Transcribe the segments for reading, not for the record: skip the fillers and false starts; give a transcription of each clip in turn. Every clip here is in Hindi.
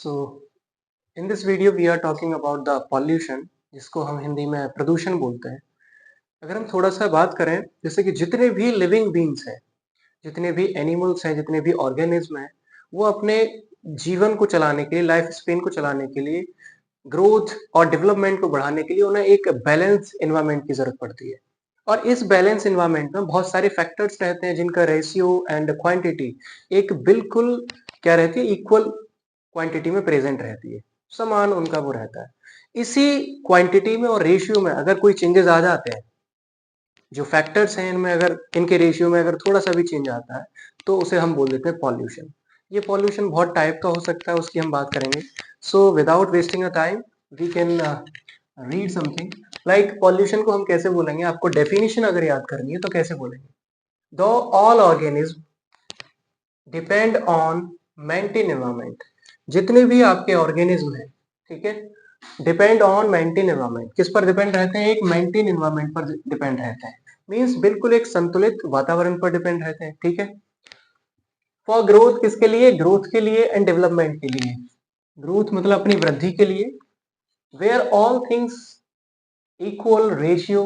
So, in this video we are talking about the pollution, जिसको हम हिंदी में प्रदूषण बोलते हैं। अगर हम थोड़ा सा बात करें, जैसे कि जितने भी लिविंग बींग्स हैं, जितने भी एनिमल्स हैं, जितने भी ऑर्गेनिज्म हैं, वो अपने जीवन को चलाने के लिए, लाइफ स्पेन को चलाने के लिए, ग्रोथ और डेवलपमेंट को बढ़ाने के लिए उन्हें एक बैलेंस एनवायरनमेंट की जरूरत पड़ती है। और इस बैलेंस एनवायरनमेंट में बहुत सारे फैक्टर्स रहते हैं जिनका रेशियो एंड क्वांटिटी एक बिल्कुल क्या रहती है, इक्वल क्वांटिटी में प्रेजेंट रहती है, समान उनका वो रहता है। इसी क्वांटिटी में और रेशियो में अगर कोई चेंजेस आ जाते हैं, जो फैक्टर्स हैं इनमें अगर इनके रेशियो में अगर थोड़ा सा भी चेंज आता है, तो उसे हम बोल देते हैं पॉल्यूशन। ये पॉल्यूशन बहुत टाइप का हो सकता है, उसकी हम बात करेंगे। So without wasting a time we can read something like pollution को हम कैसे बोलेंगे। आपको डेफिनेशन अगर याद करनी है तो कैसे बोलेंगे, दो all organism depend on maintain environment. जितने भी आपके ऑर्गेनिज्म हैं, ठीक है, डिपेंड ऑन मेंटेन एनवायरमेंट। किस पर डिपेंड रहते हैं? एक मेंटेन एनवायरमेंट पर डिपेंड रहते हैं। मींस बिल्कुल एक संतुलित वातावरण पर डिपेंड रहते हैं, ठीक है। फॉर ग्रोथ, किसके लिए? ग्रोथ के लिए एंड डेवलपमेंट के लिए। ग्रोथ मतलब अपनी वृद्धि के लिए। Where all things equal ratio,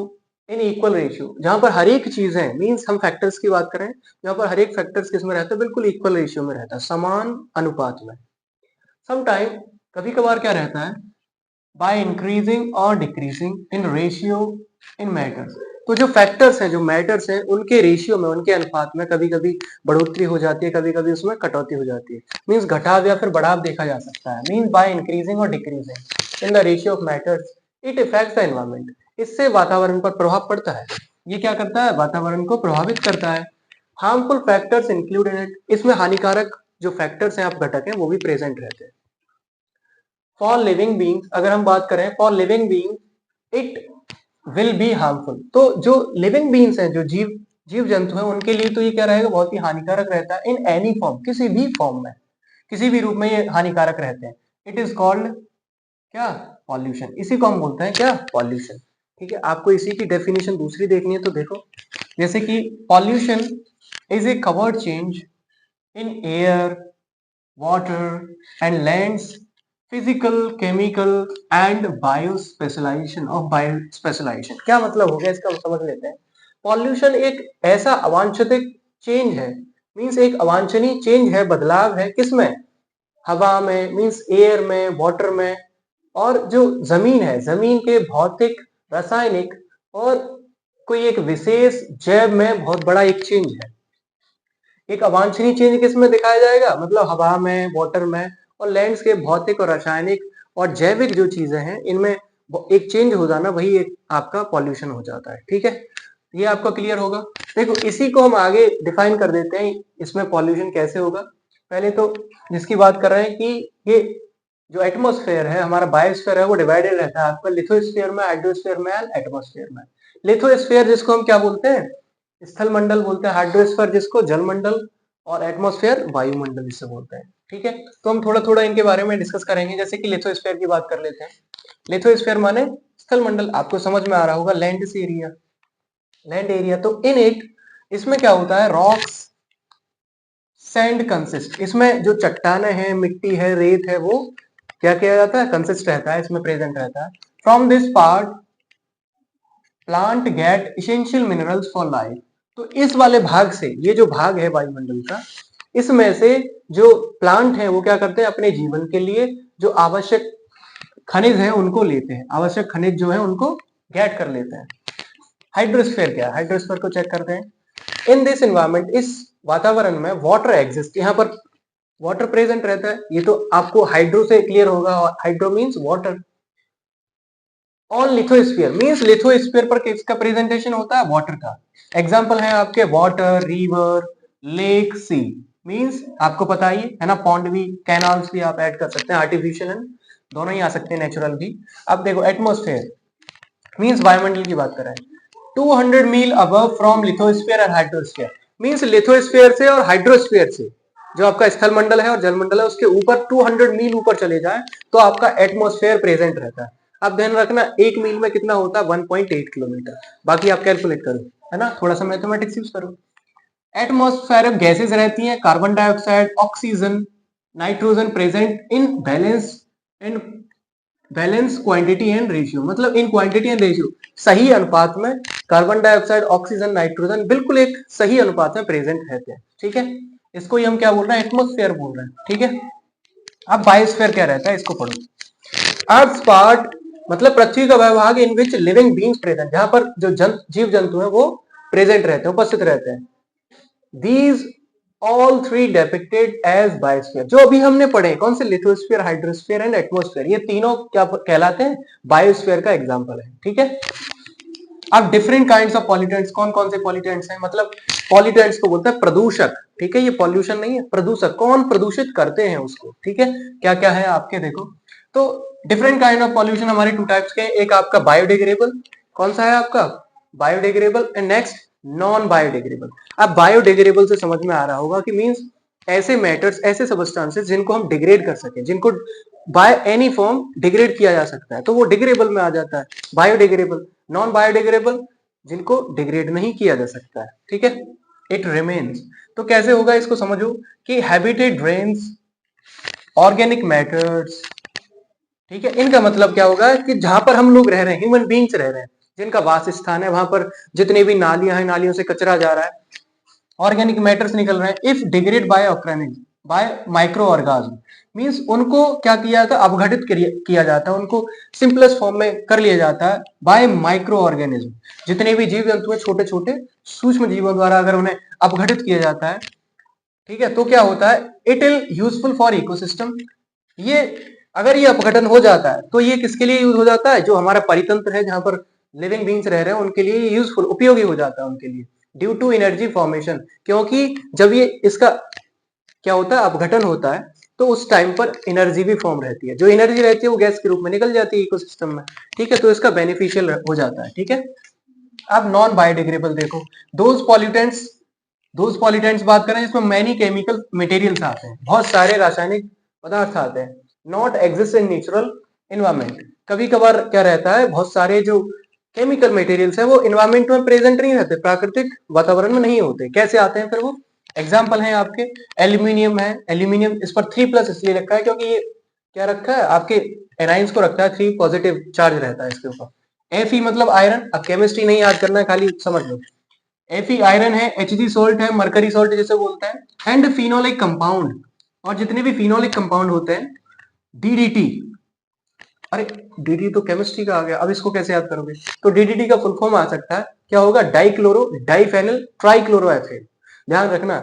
in equal ratio, जहां पर हर एक चीज है, मींस हम फैक्टर्स की बात करें, जहां पर हर एक फैक्टर्स किस में रहता है? बिल्कुल इक्वल रेशियो में रहता है, समान अनुपात में। समटाइम, कभी कभार क्या रहता है, बाय इंक्रीजिंग और decreasing in ratio in matters. तो जो फैक्टर्स हैं, जो मैटर्स हैं, उनके रेशियो में, उनके अनुपात में कभी कभी बढ़ोतरी हो जाती है, कभी कभी उसमें कटौती हो जाती है। मींस घटाव या फिर बढ़ाव देखा जा सकता है। मींस बाय इंक्रीजिंग और decreasing in the ratio of matters it effects the environment. इससे वातावरण पर प्रभाव पड़ता है। ये क्या करता है? वातावरण को प्रभावित करता है। Harmful factors include in it, इसमें हानिकारक जो फैक्टर्स हैं, आप घटक हैं, वो भी प्रेजेंट रहते हैं। फॉर लिविंग बींग्स, अगर हम बात करें for living being it will be harmful. तो जो लिविंग बींग्स हैं, जो जीव जीव जंतु हैं, उनके लिए तो ये क्या रहेगा? बहुत ही हानिकारक रहता है। इन एनी फॉर्म, किसी भी फॉर्म में, किसी भी रूप में ये हानिकारक रहते हैं। इट इज कॉल्ड क्या? पॉल्यूशन। इसी को हम बोलते हैं क्या? पॉल्यूशन। ठीक है, आपको इसी की डेफिनेशन दूसरी देखनी है तो देखो, जैसे कि pollution is a covered change in air, water and lands physical, chemical and biospecialization of biospecialization। क्या मतलब हो गया इसका, हम समझ लेते हैं। पॉल्यूशन एक ऐसा अवांछित चेंज है, मींस एक अवांछनीय चेंज है, बदलाव है, किसमें? हवा में, मींस एयर में, वाटर में, और जो जमीन है, जमीन के भौतिक, रासायनिक और कोई एक विशेष जैव में बहुत बड़ा एक चेंज है। एक अवांछनीय चेंज किस में दिखाया जाएगा? मतलब हवा में, वाटर में, और लैंड्स के भौतिक और रासायनिक और जैविक जो चीजें हैं, इनमें एक चेंज हो जाना, वही एक आपका पॉल्यूशन हो जाता है। ठीक है, ये आपका क्लियर होगा। देखो, इसी को हम आगे डिफाइन कर देते हैं, इसमें पॉल्यूशन कैसे होगा। पहले तो जिसकी बात कर रहे हैं कि ये जो एटमोस्फेयर है, हमारा बायोस्फेयर है, वो डिवाइडेड रहता है आपका लिथोस्फीयर में, हाइड्रोस्फीयर में एंड एटमोस्फेयर में। लिथोस्फीयर जिसको हम क्या बोलते हैं? स्थल मंडल बोलते हैं। हाइड्रोस्फीयर जिसको जल मंडल, और एटमॉस्फेयर वायुमंडल जिसे बोलते हैं। ठीक है, तो हम थोड़ा थोड़ा इनके बारे में डिस्कस करेंगे। जैसे कि लिथोस्फीयर की बात कर लेते हैं। लिथोस्फीयर माने स्थल मंडल, आपको समझ में आ रहा होगा, लैंड से एरिया, लैंड एरिया। तो इन इट, इसमें क्या होता है? रॉक्स सैंड कंसिस्ट, इसमें जो चट्टाने हैं, मिट्टी है, रेत है, वो क्या किया जाता है? कंसिस्ट रहता है, इसमें प्रेजेंट रहता है। From this part plant get essential minerals for life. तो इस वाले भाग से, ये जो भाग है वायुमंडल का, इसमें से जो प्लांट है वो क्या करते हैं? अपने जीवन के लिए जो आवश्यक खनिज है उनको लेते हैं, आवश्यक खनिज जो है उनको गेट कर लेते हैं। हाइड्रोस्फीयर क्या है? हाइड्रोस्फीयर को चेक करते हैं। इन दिस एनवायरमेंट, इस वातावरण में वाटर एग्जिस्ट, यहाँ पर वाटर प्रेजेंट रहता है। ये तो आपको हाइड्रो से क्लियर होगा, hydro means water. On lithosphere means lithosphere पर किसका प्रेजेंटेशन होता है? वाटर का। एग्जांपल है आपके वाटर, रिवर, लेक, सी। मींस आपको पता ही है ना, पॉन्ड भी, कैनाल्स भी आप ऐड कर सकते हैं, आर्टिफिशियल दोनों ही आ सकते हैं, नेचुरल भी। अब देखो, एटमोस्फेयर मींस वायुमंडल की बात कर रहे हैं। 200 mile above from lithosphere and hydrosphere, means lithosphere से और हाइड्रोस्फीयर से, जो आपका स्थल मंडल है और जलमंडल है, उसके ऊपर 200 मील ऊपर चले जाए तो आपका एटमोस्फेयर प्रेजेंट रहता है। अब ध्यान रखना, एक मील में कितना होता है? 1.8 किलोमीटर। बाकी आप कैलकुलेट करो, है ना, थोड़ा सा मैथमेटिक्स यूज करो। एटमोस्फेयर गैसेस रहती हैं, carbon dioxide, oxygen, nitrogen present in balance quantity and ratio, मतलब इन क्वांटिटी एंड रेशियो, सही अनुपात में कार्बन डाइऑक्साइड, ऑक्सीजन, नाइट्रोजन बिल्कुल एक सही अनुपात में प्रेजेंट रहते हैं। ठीक है, इसको ही हम क्या बोल रहे हैं, एटमोस्फेयर बोल रहे हैं। ठीक है, अब बायोस्फीयर क्या रहता है इसको पढ़ो। अर्थ पार्ट मतलब पृथ्वी का वह भाग इन विच लिविंग बीइंग्स प्रेजेंट, जहां पर जो जीव जंतु हैं वो प्रेजेंट रहते हैं, उपस्थित रहते हैं। These all three depicted as biosphere, जो अभी हमने पढ़े कौन से, लिथोस्फीयर, हाइड्रोस्फीयर एंड एटमोस्फीयर, ये तीनों क्या कहलाते हैं, बायोस्फीयर का एग्जांपल है। ठीक है, अब डिफरेंट काइंड्स ऑफ पॉल्यूटेंट्स, कौन कौन से पॉल्यूटेंट्स हैं, मतलब पॉल्यूटेंट्स को बोलते हैं प्रदूषक। ठीक है, ये पॉल्यूशन नहीं है, प्रदूषक, कौन प्रदूषित करते हैं उसको। ठीक है, क्या क्या है आपके देखो, तो डिफरेंट काइंड ऑफ पॉल्यूशन हमारे टू टाइप्स के, एक आपका बायोडिग्रेडेबल, कौन सा है आपका, biodegradable, and next non biodegradable. अब बायोडिग्रेडेबल से समझ में आ रहा होगा कि मींस ऐसे मैटर्स, ऐसे सबस्टांसेस जिनको हम डिग्रेड कर सके, जिनको बाय एनी फॉर्म डिग्रेड किया जा सकता है, तो वो डिग्रेडेबल में आ जाता है, बायोडिग्रेडेबल। नॉन बायोडिग्रेडेबल, जिनको डिग्रेड नहीं किया जा सकता है। ठीक है, इट रिमेन्स, तो कैसे होगा इसको समझो कि हैबिटेट ड्रेन्स, ऑर्गेनिक मैटर्स, ठीक है, इनका मतलब क्या होगा कि जहां पर हम लोग रह रहे हैं, ह्यूमन बींग्स रह रहे हैं, जिनका वास स्थान है, वहां पर जितनी भी नालियां हैं, नालियों से कचरा जा रहा है, ऑर्गेनिक मैटर्स निकल रहे हैं, if degrade by organic by micro organism, means उनको क्या किया जाता है, अपघटित किया जाता है, उनको सिंपलेस्ट फॉर्म में कर लिया जाता है बाय माइक्रो ऑर्गेनिज्म। जितने भी जीव जंतु हैं, छोटे छोटे सूक्ष्म जीवों द्वारा अगर उन्हें अपघटित किया जाता है, ठीक है, तो क्या होता है, it is useful for ecosystem. ये अगर ये अपघटन हो जाता है तो ये किसके लिए यूज हो जाता है, जो हमारा परितंत्र है, जहां पर लिविंग बींग्स रह रहे हैं, उनके लिए यूजफुल, उपयोगी हो जाता है उनके लिए, ड्यू टू एनर्जी फॉर्मेशन, क्योंकि जब ये इसका क्या होता है, अपघटन होता है, तो उस टाइम पर एनर्जी भी फॉर्म रहती है, जो एनर्जी रहती है वो गैस के रूप में निकल जाती है इकोसिस्टम में। ठीक है, तो इसका बेनिफिशियल हो जाता है। ठीक है, अब नॉन बायोडिग्रेडेबल देखो, दोज पॉल्यूटेंट्स बात करें जिसमें मैनी केमिकल मटेरियल्स आते हैं, बहुत सारे रासायनिक पदार्थ आते हैं, not exist in natural environment. कभी कभार क्या रहता है, बहुत सारे जो केमिकल मटेरियल्स है वो इन्वायरमेंट में प्रेजेंट नहीं रहते, प्राकृतिक वातावरण में नहीं होते, कैसे आते हैं फिर वो, एग्जाम्पल है आपके एल्यूमिनियम है, एल्यूमिनियम इस पर 3+ इसलिए रखा है क्योंकि ये क्या रखा है, आपके एनाइंस को रखता है, 3 पॉजिटिव चार्ज रहता है इसके ऊपर। Fe मतलब आयरन, अब केमिस्ट्री नहीं याद करना है, खाली समझ लो। Fe आयरन है, Hg सोल्ट है, मरकरी सोल्ट जिसे बोलते हैं, एंड फिनोलिक कंपाउंड, और जितने भी फिनोलिक कंपाउंड होते हैं, DDT, अरे DDT तो केमिस्ट्री का आ गया, अब इसको कैसे याद करोगे, तो DDT का फुल फॉर्म आ सकता है, क्या होगा, डाइक्लोरो डाइफेनल ट्राइक्लोरोएथिल, ध्यान रखना,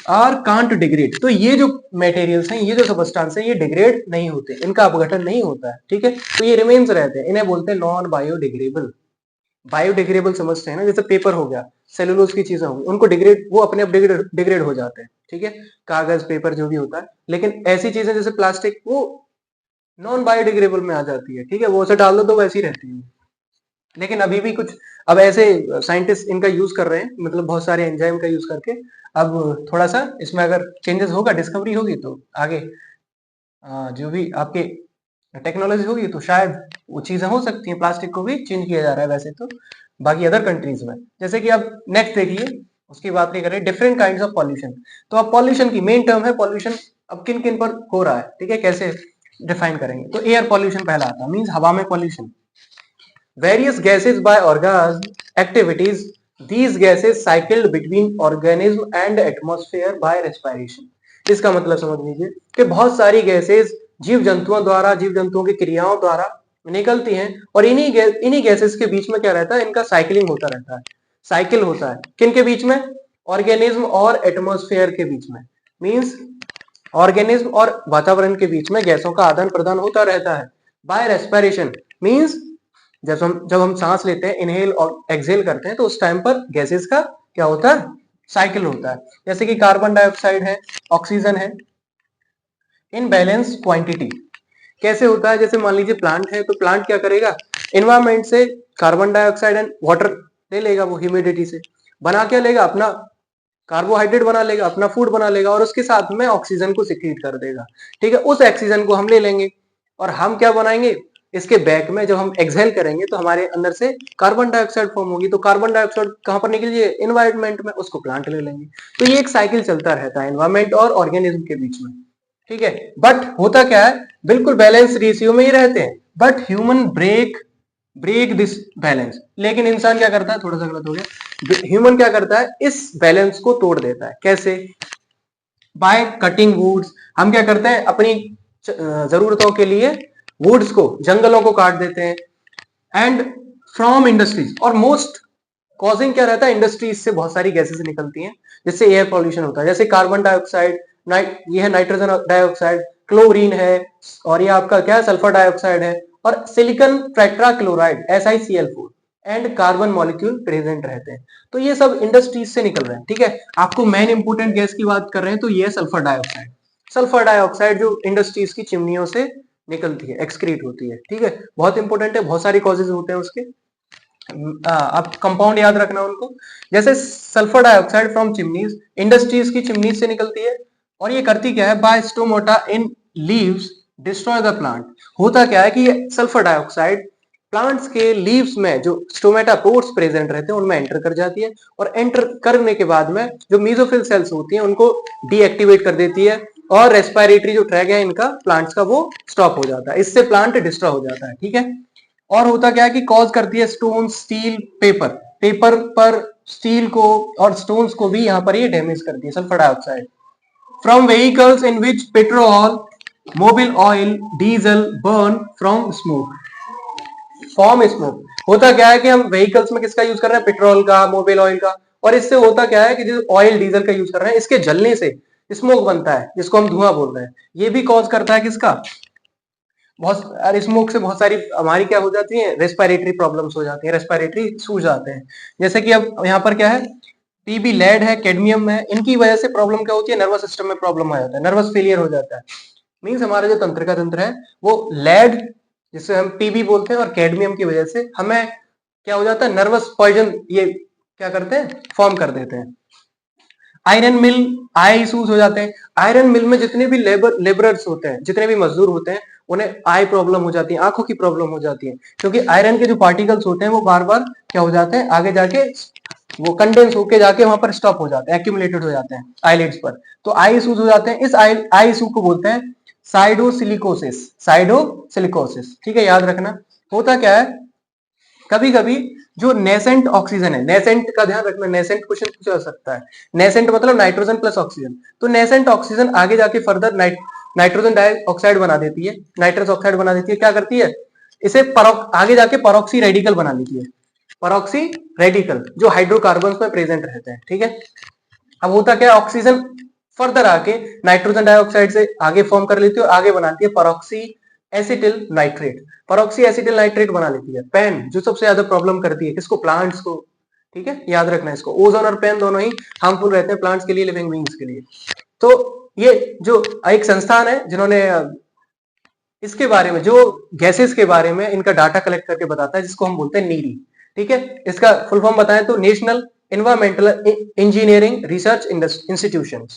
आर कांट डिग्रेड। तो ये जो मटेरियल्स हैं, ये जो सबस्टांस है, ये डिग्रेड नहीं होते, इनका अपघटन नहीं होता है। ठीक है, तो ये रिमेन्स रहते हैं, इन्हें बोलते हैं नॉन बायोडिग्रेडेबल। बायोडिग्रेडेबल समझते हैं ना, जैसे पेपर हो गया, सेलुलोज की चीजें होंगी, उनको डिग्रेड, वो अपने आप डिग्रेड हो जाते हैं। ठीक है, कागज, पेपर जो भी होता है, लेकिन ऐसी चीजें जैसे प्लास्टिक, वो नॉन बायोडिग्रेडेबल में आ जाती है। ठीक है, वो उसे डाल दो तो वैसी रहती है, लेकिन अभी भी कुछ अब ऐसे साइंटिस्ट इनका यूज कर रहे हैं, मतलब बहुत सारे एंजाइम का यूज करके, अब थोड़ा सा इसमें अगर चेंजेस होगा, डिस्कवरी होगी, तो आगे जो भी आपके टेक्नोलॉजी होगी तो शायद वो चीजें हो सकती हैं, प्लास्टिक को भी चेंज किया जा रहा है वैसे तो बाकी अदर कंट्रीज में। जैसे कि अब नेक्स्ट देखिए, उसकी बात नहीं करें, डिफरेंट काइंड्स ऑफ पॉल्यूशन। तो अब पॉल्यूशन की मेन टर्म है पॉल्यूशन, अब किन किन पर हो रहा है, ठीक है, कैसे डिफाइन करेंगे, तो एयर पॉल्यूशन पहला आता है, मींस हवा में pollution, various gases by organism activities, these gases cycled between organism and atmosphere by respiration। इसका मतलब समझ लीजिए कि बहुत सारी गैसेस जीव जंतुओं द्वारा, जीव जंतुओं की क्रियाओं द्वारा निकलती हैं, और इन्हीं गैसेस के बीच में क्या रहता है, इनका साइकिलिंग होता रहता है, साइकिल होता है किन के बीच में, ऑर्गेनिज्म और एटमॉस्फेयर के बीच में, मींस ऑर्गेनिज्म और वातावरण के बीच में गैसों का आदान प्रदान होता रहता है बाय रेस्पिरेशन, मींस जब हम सांस लेते हैं, इनहेल और एक्सहेल करते हैं, तो उस टाइम पर गैसेस का क्या होता है, साइकिल होता है। जैसे कि कार्बन डाइऑक्साइड है, ऑक्सीजन है, इन बैलेंस क्वांटिटी कैसे होता है, जैसे मान लीजिए प्लांट है, तो प्लांट क्या करेगा, इन्वायरमेंट से कार्बन डाइऑक्साइड एंड वाटर ले लेगा, वो ह्यूमिडिटी से बना क्या लेगा, अपना कार्बोहाइड्रेट बना लेगा, अपना फूड बना लेगा, और उसके साथ में ऑक्सीजन को सिक्रीट कर देगा। ठीक है, उस ऑक्सीजन को हम ले लेंगे, और हम क्या बनाएंगे, इसके बैक में जब हम एक्सहेल करेंगे तो हमारे अंदर से कार्बन डाइऑक्साइड फॉर्म होगी, तो कार्बन डाइऑक्साइड कहां पर निकल जाए, एनवायरनमेंट में, उसको प्लांट ले लेंगे। तो ये एक साइकिल चलता रहता है एनवायरनमेंट और ऑर्गेनिज्म के बीच में। ठीक है। बट होता क्या है, बिल्कुल बैलेंस रेशियो में ही रहते हैं, but human break this balance. लेकिन इंसान क्या करता है, थोड़ा सा गलत हो गया, ह्यूमन क्या करता है, इस बैलेंस को तोड़ देता है। कैसे? By cutting woods. हम क्या करते हैं, अपनी जरूरतों के लिए वुड्स को, जंगलों को काट देते हैं। एंड फ्रॉम इंडस्ट्रीज, और मोस्ट कॉजिंग क्या रहता है, इंडस्ट्रीज से बहुत सारी गैसेस निकलती हैं जिससे एयर पॉल्यूशन होता है, जैसे कार्बन डाइऑक्साइड, ये है नाइट्रोजन डाइऑक्साइड, क्लोरीन है, और ये आपका क्या है, सल्फर डाइऑक्साइड है, और silicon tetrachloride SiCl4 and carbon molecule present रहते हैं। तो ये सब इंडस्ट्रीज से निकल रहे हैं। ठीक है, आपको मेन इंपोर्टेंट गैस की बात कर रहे हैं तो ये है सल्फर डाइऑक्साइड। सल्फर डाइऑक्साइड जो इंडस्ट्रीज की चिमनियों से निकलती है, एक्सक्रीट होती है। ठीक है, बहुत इंपॉर्टेंट है, बहुत सारी कॉजेज होते हैं उसके। आप कंपाउंड याद रखना उनको। जैसे sulphur dioxide from chimneys, industries की चिमनीज से निकलती है, और ये करती क्या है, by stomata in leaves destroy the plant. होता क्या है कि ये सल्फर डाइऑक्साइड प्लांट्स के लीव्स में जो स्टोमेटा पोर्स प्रेजेंट रहते हैं उनमें एंटर कर जाती है, और एंटर करने के बाद में जो मीजोफिल सेल्स होती हैं उनको डीएक्टिवेट कर देती है, और रेस्पिरेटरी जो ट्रैक है इनका प्लांट्स का वो स्टॉप हो जाता है, इससे प्लांट डिस्ट्रॉय हो जाता है। ठीक है, और होता क्या है कि कॉज करती है स्टोन, स्टील, पेपर, पेपर पर स्टील को और स्टोन्स को भी यहाँ पर ये डैमेज करती है sulphur dioxide. From vehicles in which petrol, mobil oil, diesel burn from smoke, form smoke. होता क्या है कि हम व्हीकल्स में किसका यूज कर रहे हैं, पेट्रोल का, मोबिल ऑयल का, और इससे होता क्या है कि जो ऑयल डीजल का यूज कर रहे हैं इसके जलने से स्मोक बनता है, जिसको हम धुआं बोल रहे हैं। ये भी कॉज करता है किसका, बहुत स्मोक से बहुत सारी हमारी क्या हो जाती है, रेस्पिरेटरी प्रॉब्लम्स हो जाती है, रेस्पिरेटरी सूज जाते हैं। जैसे कि अब यहाँ पर क्या है, टीबी, लेड है, कैडमियम है, इनकी वजह से प्रॉब्लम क्या होती है, नर्वस सिस्टम में प्रॉब्लम आ जाता है, नर्वस फेलियर हो जाता है। मीन्स हमारा जो तंत्र का तंत्र है वो लेड, जिसे हम टीबी बोलते हैं, और कैडमियम की वजह से हमें क्या हो जाता है, नर्वस पॉइजन ये क्या करते हैं, फॉर्म कर देते हैं। आयरन मिल, आई इशूज हो जाते हैं। आयरन मिल में जितने भी लेबरर्स होते हैं, जितने भी मजदूर होते हैं, उन्हें आई प्रॉब्लम हो जाती है, आंखों की प्रॉब्लम हो जाती है, क्योंकि आयरन के जो पार्टिकल्स होते हैं वो बार बार क्या हो जाते हैं, आगे जाके वो कंडेंस होके जाके वहां पर स्टॉप हो जाते हैं, एक्यूमुलेटेड हो जाते हैं आईलिड्स पर, तो आई इशूज हो जाते हैं। इस आई इशू को बोलते हैं साइडोसिलिकोसिस, साइडोसिलिकोसिस। ठीक है, याद रखना। होता क्या है, कभी कभी जो नेसेंट ऑक्सीजन है, नेसेंट का ध्यान रखना, नेसेंट क्वेश्चन पूछा जा सकता है। नेसेंट मतलब नाइट्रोजन प्लस ऑक्सीजन, तो नेसेंट ऑक्सीजन आगे जाके फर्दर नाइट्रोजन डाइऑक्साइड बना देती है, नाइट्रस ऑक्साइड बना देती है। क्या करती है, इसे आगे जाके परॉक्सी रेडिकल बना देती है, परॉक्सी रेडिकल जो हाइड्रोकार्बन में प्रेजेंट रहते हैं। ठीक है, अब होता क्या, ऑक्सीजन फर्दर आके नाइट्रोजन डाइऑक्साइड से आगे फॉर्म कर लेती है, और आगे बनाती है परॉक्सी एसिटिल नाइट्रेट, परॉक्सी एसिटिल नाइट्रेट बना लेती है। पेन जो सबसे ज्यादा प्रॉब्लम करती है किसको, प्लांट्स को। ठीक है, याद रखना इसको, ओजोन और पेन दोनों ही हार्मफुल रहते हैं प्लांट्स के लिए, लिविंग बींग्स के लिए। तो ये जो एक संस्थान है जिन्होंने इसके बारे में, जो गैसेस के बारे में इनका डाटा कलेक्ट करके बताता है, जिसको हम बोलते हैं नीरी। ठीक है, इसका फुल फॉर्म बताएं तो national environmental engineering research institution.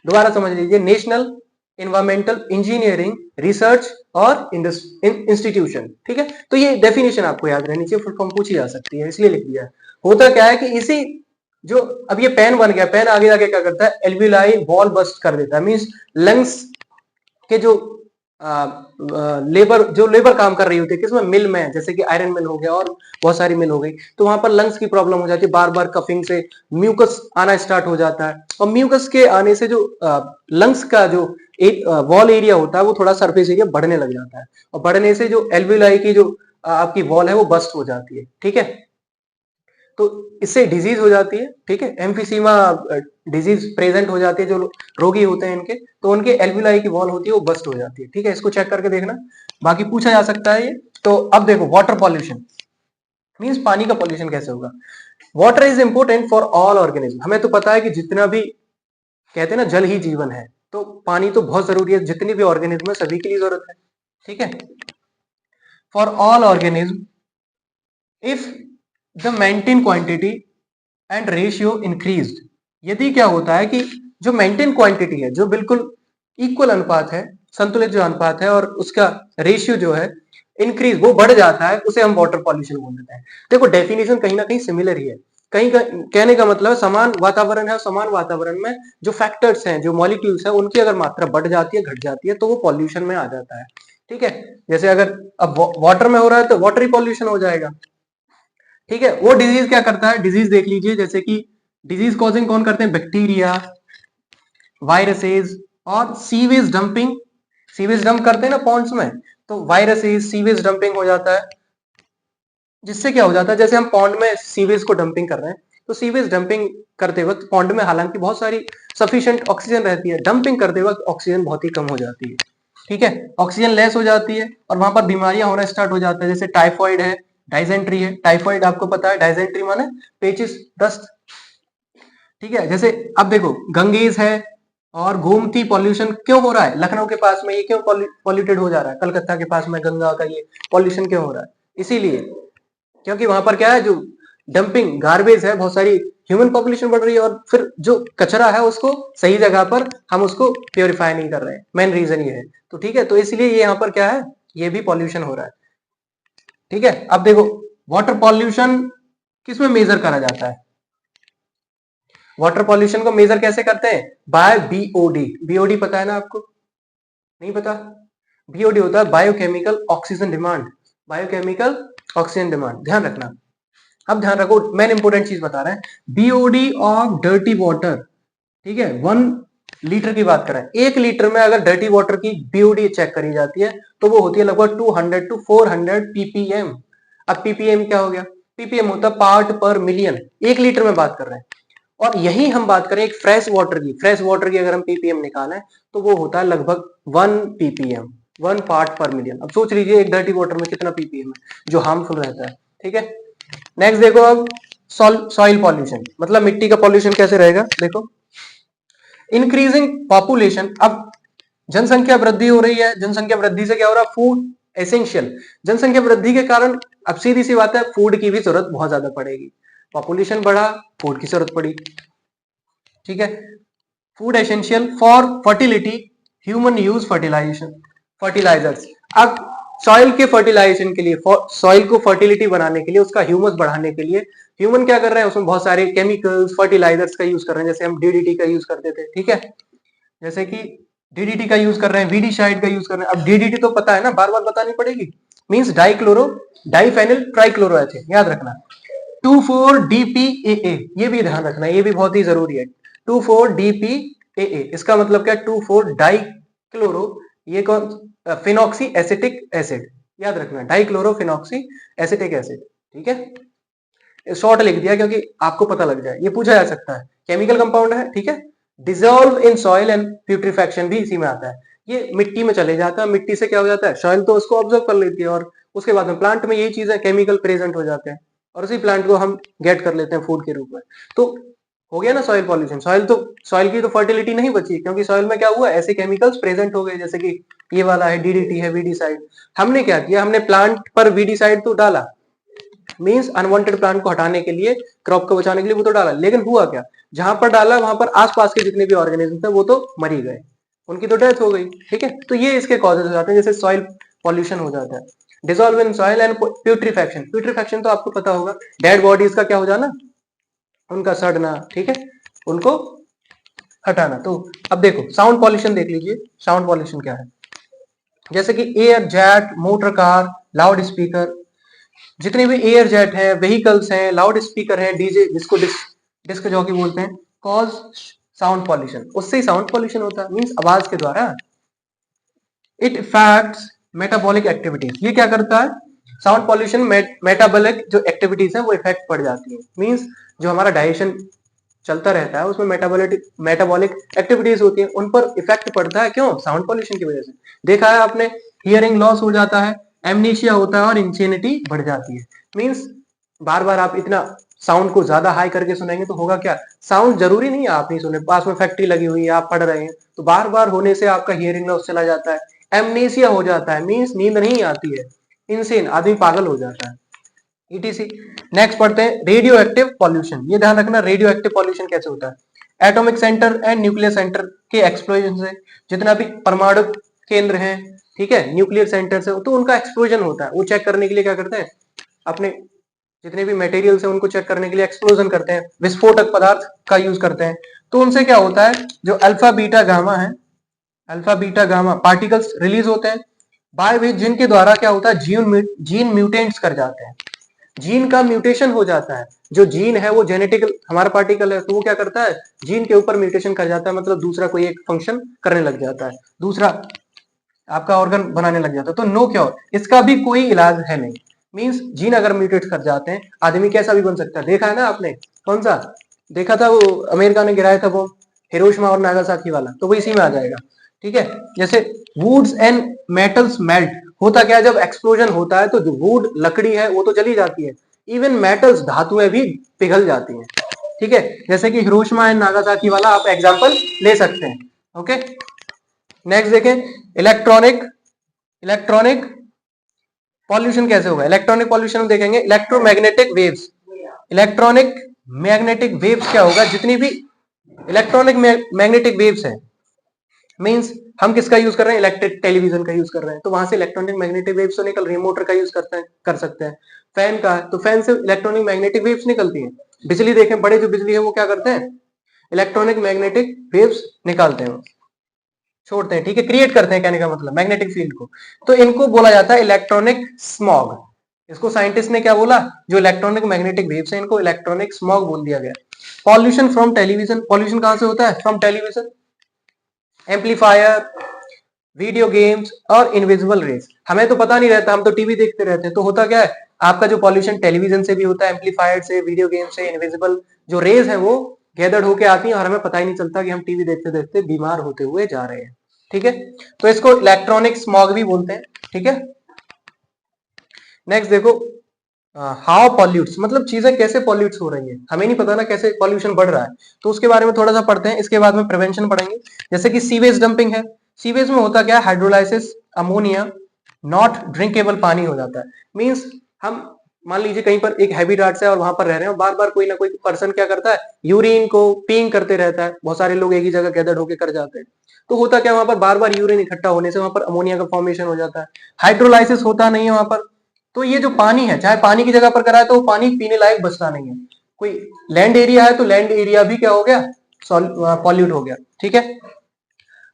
दोबारा समझ लीजिए, नेशनल इन्वायरमेंटल इंजीनियरिंग रिसर्च और इंस्टीट्यूशन। ठीक है, तो ये डेफिनेशन आपको याद रहनी चाहिए, फुल फॉर्म पूछी जा सकती है, इसलिए लिख दिया है। होता क्या है कि इसी जो अब ये पेन बन गया, पेन आगे जाके क्या करता है, एल्विलाई वॉल बस्ट कर देता है, मींस लंग्स के जो लेबर काम कर रही होती है किसमें, मिल में, जैसे कि आयरन मिल हो गया और बहुत सारी मिल हो गई, तो वहां पर लंग्स की प्रॉब्लम हो जाती है, बार बार कफिंग से म्यूकस आना स्टार्ट हो जाता है, और म्यूकस के आने से जो लंग्स का जो वॉल एरिया होता है वो थोड़ा सरफेस एरिया बढ़ने लग जाता है, और बढ़ने से जो एल्विलाई की जो आपकी वॉल है वो बस्ट हो जाती है। ठीक है, तो इससे डिजीज हो जाती है। ठीक है, एम्फीसीमा डिजीज प्रेजेंट हो जाती है, जो रोगी होते हैं इनके, तो उनके एल्विलाई की वॉल होती है वो बस्ट हो जाती है। ठीक है, इसको चेक करके देखना, बाकी पूछा जा सकता है ये। तो अब देखो, वाटर पॉल्यूशन मींस पानी का पॉल्यूशन कैसे होगा। Water is important for all organism, हमें तो पता है कि जितना भी कहते हैं ना, जल ही जीवन है, तो पानी तो बहुत जरूरी है, जितनी भी ऑर्गेनिज्म है सभी के लिए जरूरत है। ठीक है, for all organism if the maintain quantity and ratio increased, यदि क्या होता है कि जो मेंटेन क्वांटिटी है, जो बिल्कुल इक्वल अनुपात है, संतुलित जो अनुपात है, और उसका रेशियो जो है इंक्रीज, वो बढ़ जाता है, उसे हम वाटर पॉल्यूशन बोल देते हैं। देखो डेफिनेशन कहीं ना कहीं सिमिलर ही है, कहने का मतलब समान वातावरण है, समान वातावरण में जो फैक्टर्स हैं, जो मॉलिक्यूल्स हैं, उनकी अगर मात्रा बढ़ जाती है, घट जाती है, तो वो पॉल्यूशन में आ जाता है। ठीक है, जैसे अगर अब वाटर में हो रहा है तो वाटरी पॉल्यूशन हो जाएगा। ठीक है, वो डिजीज क्या करता है, डिजीज देख लीजिए, जैसे कि डिजीज कॉजिंग कौन करते हैं, बैक्टीरिया, वायरसेस और सीवेज डंपिंग। सीवेज डंप करते हैं ना पॉन्ड्स में, तो वायरसेस, सीवेज डंपिंग हो जाता है। जिससे क्या हो जाता है, जैसे हम पॉन्ड में सीवेज को डंपिंग कर रहे हैं, तो सीवेज डंपिंग करते वक्त पॉन्ड में हालांकि बहुत सारी सफिशिएंट ऑक्सीजन रहती है, डंपिंग करते वक्त ऑक्सीजन बहुत ही कम हो जाती है। ठीक है, ऑक्सीजन लेस हो जाती है और वहां पर बीमारियां होना स्टार्ट हो जाता है, जैसे टाइफॉइड है, डाइजेंट्री है। टाइफॉइड आपको पता है, डाइजेंट्री माने पेचिस, दस्त। ठीक है, जैसे अब देखो गंगेज है और गोमती पॉल्यूशन क्यों हो रहा है लखनऊ के पास में, ये क्यों पॉल्यूटेड हो जा रहा है, कलकत्ता के पास में गंगा का ये पॉल्यूशन क्यों हो रहा है, इसीलिए क्योंकि वहां पर क्या है, जो डंपिंग गार्बेज है, बहुत सारी ह्यूमन पॉपुलेशन बढ़ रही है और फिर जो कचरा है उसको सही जगह पर हम उसको प्योरीफाई नहीं कर रहे हैं, मेन रीजन ये है। तो ठीक है, तो इसलिए ये यहाँ पर क्या है, ये भी पॉल्यूशन हो रहा है। ठीक है, अब देखो वाटर पॉल्यूशन किसमें मेजर करा जाता है, वाटर पॉल्यूशन को मेजर कैसे करते हैं, बाय बीओडी। बीओडी पता है ना आपको, नहीं पता? बीओडी होता है biochemical oxygen demand, biochemical oxygen demand, ध्यान रखना। अब ध्यान रखो, मेन इंपोर्टेंट चीज बता रहे हैं, बीओडी ऑफ डर्टी वाटर। ठीक है, 1 लीटर की बात करें, 1 लीटर में अगर डर्टी वाटर की बीओडी चेक करी जाती है तो वो होती है लगभग 200 to 400 पीपीएम। अब पीपीएम क्या हो गया, पीपीएम होता है पार्ट पर मिलियन, 1 लीटर में बात कर रहे हैं। और यही हम बात करें एक फ्रेश वाटर की, फ्रेश वाटर की अगर हम पीपीएम निकालें तो वो होता है लगभग 1 पीपीएम, 1 पार्ट पर मिलियन। अब सोच लीजिए एक डर्टी वाटर में कितना पीपीएम है जो हार्मफुल रहता है। ठीक है, नेक्स्ट देखो अब सॉइल पॉल्यूशन, मतलब मिट्टी का पॉल्यूशन कैसे रहेगा, देखो इंक्रीजिंग पॉपुलेशन। अब जनसंख्या वृद्धि हो रही है, जनसंख्या वृद्धि से क्या हो रहा है, फूड एसेंशियल, जनसंख्या वृद्धि के कारण अब सीधी सी बात है फूड की भी जरूरत बहुत ज्यादा पड़ेगी, पॉपुलेशन बढ़ा, फूड की जरूरत पड़ी। ठीक है, food essential for fertility, human use fertilisation, fertilisers. अब सॉइल के फर्टिलाइजेशन के लिए, सॉइल को फर्टिलिटी बनाने के लिए, उसका ह्यूमस बढ़ाने के लिए ह्यूमन क्या कर रहे हैं, उसमें बहुत सारे केमिकल्स, फर्टिलाइजर्स का यूज कर रहे हैं, जैसे हम डीडीटी का यूज करते थे। ठीक है, जैसे कि डीडीटी का यूज कर रहे हैं, वीडीसाइड का यूज कर रहे हैं। अब डीडीटी तो पता है ना, बार बार बतानी पड़ेगी, मींस डाइक्लोरो डाइफेनिल ट्राइक्लोरोएथिन, याद रखना। 24-DPAA, ये भी ध्यान रखना, ये भी बहुत ही जरूरी है। 24-DPAA इसका मतलब क्या, 24-डाइक्लोरो, ये कौन, फिनॉक्सी एसिटिक एसिड, याद रखना, डाइक्लोरो फिनॉक्सी एसिटिक एसिड। ठीक है, शॉर्ट लिख दिया क्योंकि आपको पता लग जाए, ये पूछा जा सकता है, केमिकल कंपाउंड है। ठीक है, डिजोल्व इन सॉइल एंड प्यूट्रिफैक्शन भी इसी में आता है, ये मिट्टी में चले जाता है, मिट्टी से क्या हो जाता है, सॉइल तो उसको ऑब्जर्व कर लेती है और उसके बाद में प्लांट में यही चीजें केमिकल प्रेजेंट हो जाते हैं और उसी प्लांट को हम गेट कर लेते हैं फूड के रूप में। तो हो गया ना सॉइल पॉल्यूशन, सॉइल की तो फर्टिलिटी नहीं बची क्योंकि सॉइल में क्या हुआ, ऐसे केमिकल्स प्रेजेंट हो गए, जैसे कि ये वाला है डीडीटी है, वीडीसाइड। हमने क्या किया, हमने प्लांट पर वीडीसाइड तो डाला, मींस अनवांटेड प्लांट को हटाने के लिए, क्रॉप को बचाने के लिए वो तो डाला, लेकिन हुआ क्या, जहां पर डाला वहां पर आसपास के जितने भी ऑर्गेनिज्म थे वो तो मर ही गए, उनकी तो डेथ हो गई। ठीक है, तो ये इसके कॉजेज हो जाते हैं, जैसे सॉइल पॉल्यूशन हो जाता है। डिसॉल्व इन सॉइल एंड प्यूट्रिफैक्शन, प्यूट्रिफैक्शन तो आपको पता होगा, डेड बॉडीज का क्या हो जाना, उनका सड़ना। ठीक है, उनको हटाना। तो अब देखो साउंड पॉल्यूशन देख लीजिए, साउंड पॉल्यूशन क्या है, जैसे कि air jet, motor car, loud speaker, जितने भी एयर जेट है, व्हीकल्स हैं, लाउड स्पीकर है, डीजे जिसको डिस्क जॉकी बोलते हैं, कॉज साउंड पॉल्यूशन, उससे ही साउंड पॉल्यूशन होता है, मींस आवाज के द्वारा। इट इफेक्ट्स मेटाबॉलिक एक्टिविटीज, ये क्या करता है, साउंड पॉल्यूशन मेटाबॉलिक जो एक्टिविटीज है वो इफेक्ट पड़ जाती है, मींस जो हमारा डाइजेशन चलता रहता है उसमें मेटाबॉलिक एक्टिविटीज होती है, उन पर इफेक्ट पड़ता है, क्यों, साउंड पॉल्यूशन की वजह से। देखा है आपने, हियरिंग लॉस हो जाता है, एमनीशिया होता है और इंसेनिटी बढ़ जाती है, मींस बार बार आप इतना साउंड को ज्यादा हाई करके सुनेंगे तो होगा क्या, साउंड जरूरी नहीं है आप नहीं सुने, पास में फैक्ट्री लगी हुई है, आप पढ़ रहे हैं, तो बार बार होने से आपका हियरिंग लॉस चला जाता है, एमनीशिया हो जाता है, मींस नींद नहीं आती है, इनसेन आदमी पागल हो जाता है, ईटीसी। नेक्स्ट पढ़ते हैं रेडियो एक्टिव पॉल्यूशन, ये ध्यान रखना रेडियो एक्टिव पॉल्यूशन कैसे होता है, atomic centre and nuclear centre के एक्सप्लोजन से, जितना भी परमाणु केंद्र हैं, ठीक है, न्यूक्लियर सेंटर से, तो उनका एक्सप्लोजन होता है, वो चेक करने के लिए क्या करते हैं, अपने जितने भी मटेरियल्स हैं उनको चेक करने के लिए एक्सप्लोजन करते हैं, विस्फोटक पदार्थ का यूज करते हैं। तो उनसे क्या होता है, जो अल्फा बीटा गामा है, alpha beta gamma particles release होते हैं बाय विच, जिनके द्वारा क्या होता है, जीन म्यूटेंट्स कर जाते हैं, जीन का म्यूटेशन हो जाता है। जो जीन है वो जेनेटिक हमारा पार्टिकल है, तो वो क्या करता है, जीन के ऊपर म्यूटेशन कर जाता है, मतलब दूसरा कोई एक फंक्शन करने लग जाता है, दूसरा आपका ऑर्गन बनाने लग जाता है। तो नो क्योर, इसका भी कोई इलाज है नहीं। मींस जीन अगर म्यूटेट कर जाते हैं, आदमी कैसा भी बन सकता है। देखा है ना आपने, कौन सा देखा था वो, अमेरिका ने गिराया था वो हिरोशिमा और नागासाकी वाला, तो वो इसी में आ जाएगा। ठीक है, जैसे वुड्स एंड मेटल्स मेल्ट, होता क्या है, जब एक्सप्लोजन होता है तो जो वुड लकड़ी है वो तो जली जाती है, इवन मेटल्स धातुएं भी पिघल जाती हैं। ठीक है, जैसे कि हिरोशिमा एंड नागासाकी वाला आप एग्जांपल ले सकते हैं। ओके, नेक्स्ट देखें, इलेक्ट्रॉनिक इलेक्ट्रॉनिक पॉल्यूशन कैसे होगा। इलेक्ट्रॉनिक पॉल्यूशन देखेंगे, electromagnetic waves, electronic magnetic waves क्या होगा, जितनी भी इलेक्ट्रॉनिक मैग्नेटिक वेव्स है, मींस हम किसका यूज कर रहे हैं, इलेक्ट्रिक टेलीविजन का यूज कर रहे हैं, तो वहां से इलेक्ट्रॉनिक मैग्नेटिक वेव्स तो निकल रही है, मोटर का यूज करते हैं कर सकते हैं, फैन का, तो फैन से इलेक्ट्रॉनिक मैग्नेटिक वेव्स निकलती है। बिजली देखें, बड़े जो बिजली है वो क्या करते हैं, इलेक्ट्रॉनिक मैग्नेटिक वेव्स निकालते हैं, छोड़ते हैं। ठीक है, क्रिएट करते हैं, कहने का मतलब मैग्नेटिक फील्ड को। तो इनको बोला जाता है इलेक्ट्रॉनिक स्मॉग। इसको साइंटिस्ट ने क्या बोला, जो इलेक्ट्रॉनिक मैग्नेटिक वेव्स हैं इनको इलेक्ट्रॉनिक स्मॉग बोल दिया गया। पॉल्यूशन फ्रॉम टेलीविजन, पॉल्यूशन कहां से होता है, from television, amplifier, video games और इनविजिबल रेस। हमें तो पता नहीं रहता, हम तो टीवी देखते रहते हैं, तो होता क्या है, आपका जो पॉल्यूशन टेलीविजन से भी होता है, एम्पलीफायर से, वीडियो गेम से, इनविजिबल जो रेज है वो गैदर्ड होके आती हैं और हमें पता ही नहीं चलता कि हम टीवी देखते देखते बीमार होते हुए जा रहे हैं। ठीक है, तो इसको इलेक्ट्रॉनिक स्मॉग भी बोलते हैं। ठीक है, नेक्स्ट देखो, हाउ पॉल्यूट्स, मतलब चीजें कैसे पॉल्यूट्स हो रही है, हमें नहीं पता ना कैसे पॉल्यूशन बढ़ रहा है, तो उसके बारे में थोड़ा सा पढ़ते हैं, इसके बाद में प्रिवेंशन पढ़ेंगे। जैसे कि सीवेज डंपिंग है, सीवेज में होता क्या है, हाइड्रोलाइसिस अमोनिया नॉट ड्रिंकेबल पानी हो जाता है। मींस हम मान लीजिए कहीं पर एक हैबिटाट है और वहां पर रह रहे हैं, और बार बार कोई ना कोई पर्सन क्या करता है, यूरिन को पीइंग करते रहता है, बहुत सारे लोग एक ही जगह गैदर्ड होकर कर जाते हैं, तो होता क्या, वहां पर बार बार यूरिन इकट्ठा होने से वहां पर अमोनिया का फॉर्मेशन हो जाता है, हाइड्रोलाइसिस होता नहीं है वहां पर, तो ये जो पानी है, चाहे पानी की जगह पर कराए तो वो पानी पीने लायक बचता नहीं है। कोई लैंड एरिया है तो लैंड एरिया भी क्या हो गया, पॉल्यूट हो गया। ठीक है,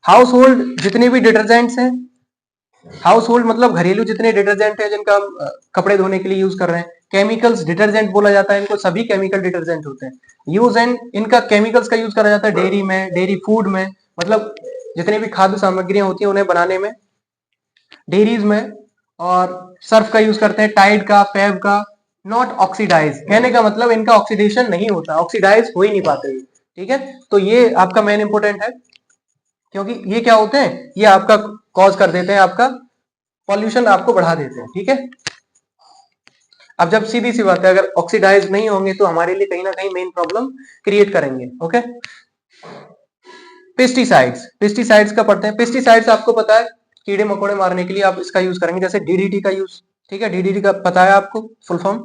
हाउस होल्ड जितने भी डिटर्जेंट्स हैं, हाउस होल्ड मतलब घरेलू जितने डिटर्जेंट है जिनका हम कपड़े धोने के लिए यूज कर रहे हैं, केमिकल्स डिटर्जेंट बोला जाता है इनको, सभी केमिकल डिटर्जेंट होते हैं। यूज एंड इनका केमिकल्स का यूज करा जाता है डेयरी में, डेयरी फूड में, मतलब जितने भी खाद्य सामग्रियां होती हैं उन्हें बनाने में, डेयरीज में, और सर्फ का यूज करते हैं, टाइड का, फेब का। नॉट ऑक्सीडाइज, कहने का मतलब इनका ऑक्सीडेशन नहीं होता, ऑक्सीडाइज हो ही नहीं पाते। ठीक है, तो ये आपका मेन इंपोर्टेंट है, क्योंकि ये क्या होते हैं, ये आपका कॉज कर देते हैं, आपका पॉल्यूशन आपको बढ़ा देते हैं। ठीक है, अब जब सीधी सी बात है, अगर ऑक्सीडाइज नहीं होंगे तो हमारे लिए कहीं ना कहीं मेन प्रॉब्लम क्रिएट करेंगे। ओके, पेस्टिसाइड्स, पेस्टिसाइड्स का पढ़ते हैं। पेस्टिसाइड्स आपको पता है, कीड़े मकोड़े मारने के लिए आप इसका यूज करेंगे, जैसे डीडीटी का यूज। ठीक है, डीडीटी का पता है आपको फुल फॉर्म,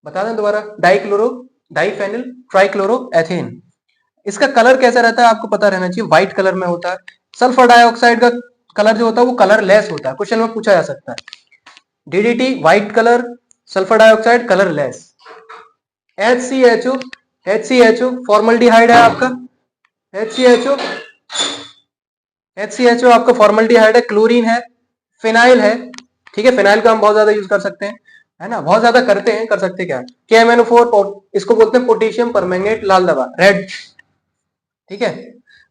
बता दें दोबारा, डाइफेनिल ट्राइक्लोरो एथेन। इसका कलर कैसा रहता है आपको पता रहना चाहिए, व्हाइट कलर में होता है। सल्फर डाइऑक्साइड का कलर जो होता है वो कलर लेस होता है, क्वेश्चन में पूछा जा सकता है। DDT white colour, sulphur dioxide colour less. HCHO, HCHO formaldehyde है आपका, HCHO, HCHO आपका फॉर्मल्डिहाइड है, क्लोरीन है, फिनाइल है। ठीक है, फिनाइल का हम बहुत ज्यादा यूज कर सकते हैं, है ना, बहुत ज्यादा करते हैं, कर सकते क्या, KMNO4, इसको बोलते हैं पोटेशियम परमैंगनेट लाल दवा, रेड। ठीक है,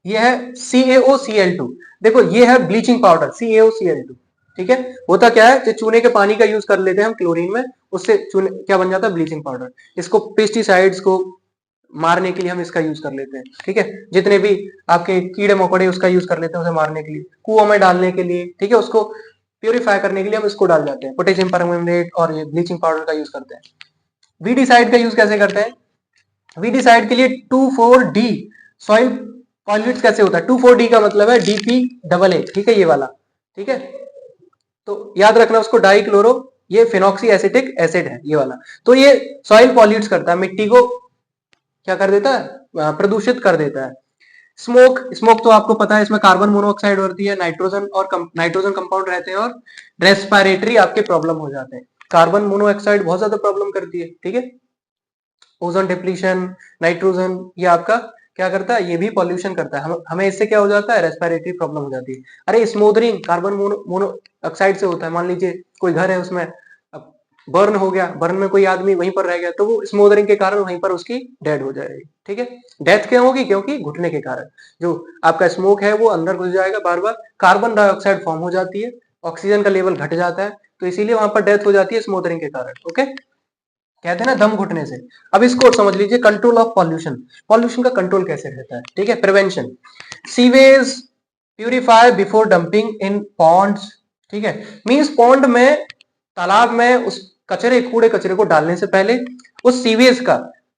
ये है CaOCl2, देखो ये है ब्लीचिंग पाउडर CaOCl2। ठीक है, होता क्या है, जो चूने के पानी का यूज कर लेते हैं हम क्लोरीन में, उससे चूने क्या बन जाता है, ब्लीचिंग पाउडर। इसको पेस्टिसाइड्स को मारने के लिए हम इसका यूज कर लेते हैं। ठीक है, जितने भी आपके कीड़े मकोड़े उसका यूज कर लेते हैं उसे मारने के लिए, कुओं में डालने के लिए। ठीक है, उसको प्योरीफाई करने के लिए हम इसको डाल जाते हैं, पोटेशियम परमैंगनेट और ये ब्लीचिंग पाउडर का यूज करते हैं। वीडीसाइड का यूज कैसे करते हैं, वीडीसाइड के लिए 2,4-D सॉइल पॉल्यूट कैसे होता है, 2,4-D का मतलब है DP88। ठीक है, ये वाला। ठीक है, तो याद रखना उसको, डाइक्लोरो, ये फिनॉक्सी एसिटिक एसिड है ये वाला। तो ये सॉइल पॉल्यूट करता है, मिट्टी को क्या कर देता है, प्रदूषित कर देता है। स्मोक, स्मोक तो आपको पता है, इसमें कार्बन मोनोऑक्साइड होती है, नाइट्रोजन कंपाउंड रहते हैं और रेस्पिरेटरी आपके प्रॉब्लम हो जाते हैं। कार्बन मोनोऑक्साइड बहुत ज्यादा प्रॉब्लम करती है, ठीक है। ओजोन डिप्लीशन, नाइट्रोजन, ये आपका क्या करता है, ये भी पॉल्यूशन करता है। हमें इससे क्या हो जाता है, रेस्पिरेटरी प्रॉब्लम हो जाती है। अरे स्मोदरिंग कार्बन मोनोऑक्साइड से होता है। मान लीजिए कोई घर है, उसमें बर्न हो गया, बर्न में कोई आदमी वहीं पर रह गया, तो वो स्मोदरिंग के कारण वहीं पर उसकी डेड हो जाएगी, ठीक है। डेथ क्यों होगी, क्योंकि घुटने के कारण जो आपका स्मोक है वो अंदर घुस जाएगा, बार बार कार्बन डाइऑक्साइड फॉर्म हो जाती है, ऑक्सीजन का लेवल घट जाता है, तो इसीलिए वहां पर डेथ हो जाती है स्मोदरिंग के कारण, ओके। कहते हैं ना दम घुटने से। अब इसको समझ लीजिए, कंट्रोल ऑफ पॉल्यूशन। पॉल्यूशन का कंट्रोल कैसे रहता है, ठीक है। Prevention, sewage purify before dumping in ponds, ठीक है। मींस पॉन्ड में, तालाब में उस कूड़े कचरे को डालने से पहले उस सीवेज का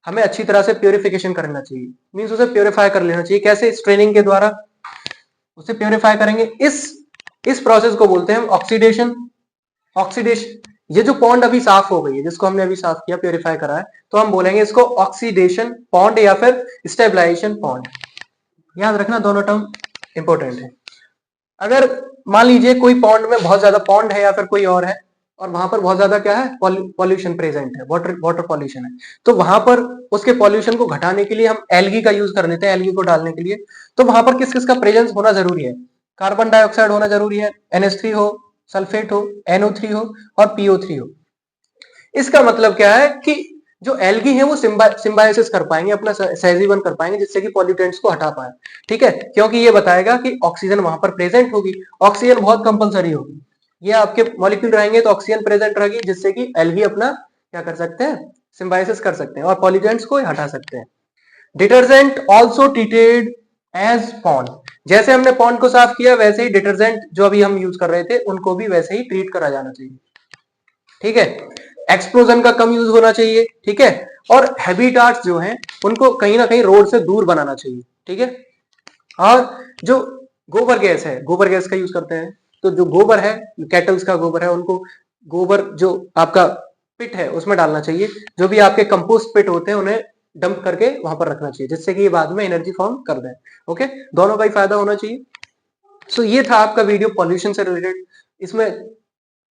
हमें अच्छी तरह से प्योरिफिकेशन करना चाहिए। मींस उसे प्योरीफाई कर लेना चाहिए। कैसे, स्ट्रेनिंग के द्वारा उसे प्योरीफाई करेंगे। इस प्रोसेस को बोलते हैं ऑक्सीडेशन। ऑक्सीडेशन, ये जो पॉन्ड अभी साफ हो गई है, जिसको हमने अभी साफ किया, प्योरीफाई करा है, तो हम बोलेंगे इसको ऑक्सीडेशन पॉन्ड या फिर स्टेबलाइजेशन पॉन्ड। याद रखना, दोनों टर्म इंपॉर्टेंट है। अगर मान लीजिए कोई पॉन्ड में बहुत ज्यादा, पॉन्ड है या फिर कोई और है, और वहां पर बहुत ज्यादा क्या है, पॉल्यूशन प्रेजेंट है, वाटर पॉल्यूशन है, तो वहां पर उसके पॉल्यूशन को घटाने के लिए हम एल्गी का यूज कर लेते हैं, एल्गी को डालने के लिए। तो वहां पर किस किस का प्रेजेंस होना जरूरी है, कार्बन डाइऑक्साइड होना जरूरी है, NH3 हो, सल्फेट हो, NO3 हो और PO3 हो। इसका मतलब क्या है कि जो एल्गी है वो सिम्बायोसिस कर पाएंगे, अपना सहजीवन कर पाएंगे, जिससे कि पॉल्यूटेंट्स को हटा पाए, ठीक है। क्योंकि ये बताएगा कि ऑक्सीजन वहां पर प्रेजेंट होगी, ऑक्सीजन बहुत कंपलसरी होगी। ये आपके मॉलिक्यूल रहेंगे तो ऑक्सीजन प्रेजेंट रहेगी, जिससे कि एल्गी अपना क्या कर सकते हैं, सिम्बायोसिस कर सकते हैं और पॉल्यूटेंट्स को हटा सकते हैं। Detergent also treated as pond. जैसे हमने पॉन्ड को साफ किया, वैसे ही डिटर्जेंट जो अभी हम यूज कर रहे थे उनको भी वैसे ही ट्रीट करा जाना चाहिए, ठीक है। एक्सप्लोजन का कम यूज होना चाहिए, ठीक है। और हैबिटाट्स जो हैं उनको कहीं ना कहीं रोड से दूर बनाना चाहिए, ठीक है। और जो गोबर गैस है, गोबर गैस का यूज करते हैं, तो जो गोबर है, कैटल्स का गोबर है, उनको गोबर जो आपका पिट है उसमें डालना चाहिए। जो भी आपके कंपोस्ट पिट होते हैं उन्हें डंप करके वहां पर रखना चाहिए, जिससे कि ये बाद में एनर्जी फॉर्म कर दें, ओके। दोनों का ही फायदा होना चाहिए। सो ये था आपका वीडियो पॉल्यूशन से रिलेटेड। इसमें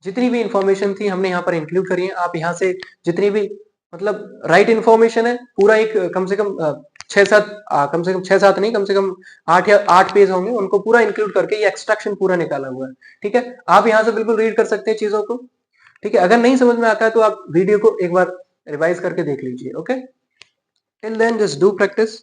जितनी भी इंफॉर्मेशन थी हमने यहाँ पर इंक्लूड करी है। आप यहाँ से जितनी भी मतलब राइट इंफॉर्मेशन है, पूरा एक कम से कम 6-7 कम से कम 6-7 नहीं, कम से कम 8 या 8 पेज होंगे, उनको पूरा इंक्लूड करके ये एक्सट्रैक्शन पूरा निकाला हुआ है, ठीक है। आप यहाँ से बिल्कुल रीड कर सकते हैं चीजों को, ठीक है। अगर नहीं समझ में आता है तो आप वीडियो को एक बार रिवाइज करके देख लीजिए, okay. Till then just do practice.